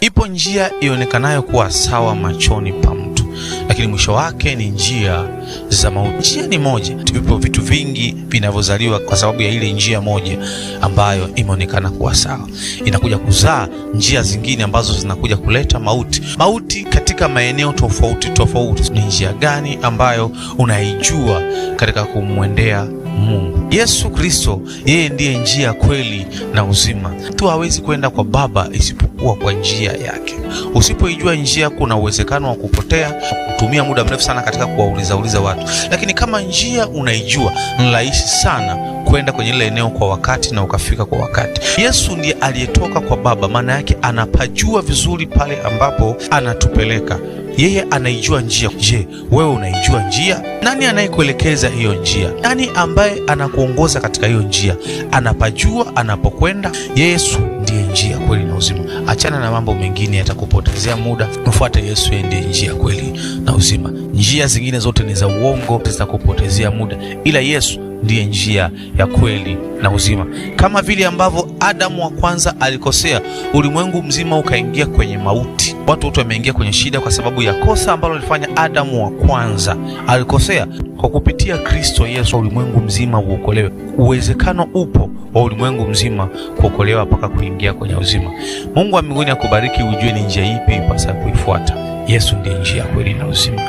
Ipo njia ionekanayo kuwa sawa machoni pa mtu, lakini mwisho wake ni njia za mauti. Njia ni moja. Vipo vitu vingi vinavyozaliwa kwa sababu ya ile njia moja ambayo imeonekana kuwa sawa. Inakuja kuzaa njia zingine ambazo zinakuja kuleta mauti. Mauti katika maeneo tofauti tofauti. Ni njia gani ambayo unaijua katika kumwendea Mungu? Yesu Kristo, yeye ndiye njia, kweli na uzima. Mtu hawezi kwenda kwa Baba isipokuwa kwa njia yake. Usipoijua njia, kuna uwezekano wa kupotea, kutumia muda mrefu sana katika kuwauliza watu. Lakini kama njia unaijua, ni rahisi sana kwenda kwenye ile eneo kwa wakati na ukafika kwa wakati. Yesu ndiye aliyetoka kwa Baba, maana yake anapajua vizuri pale ambapo anatupeleka. Yeye anaijua njia. Je, wewe unaijua njia? Nani anayekuelekeza hiyo njia? Nani ambaye anakuongoza katika hiyo njia? Anapajua anapokwenda. Yesu ndiye njia, kweli na uzima. Achana na mambo mengine, yatakupotezea muda. Mfuate Yesu, yeye ndiye njia, kweli na uzima. Njia zingine zote ni za uongo, zitakupotezea muda, ila Yesu ndiye njia ya kweli na uzima. Kama vile ambavyo Adamu wa kwanza alikosea, ulimwengu mzima ukaingia kwenye mauti. Watu wote wameingia kwenye shida kwa sababu ya kosa ambalo alifanya Adamu wa kwanza. Alikosea. Kwa kupitia Kristo Yesu, ulimwengu mzima uokolewe. Uwezekano upo wa ulimwengu mzima kuokolewa mpaka kuingia kwenye uzima. Mungu wa mbinguni akubariki, ujue ni njia ipi ipasa kuifuata. Yesu ndiye njia, kweli na uzima.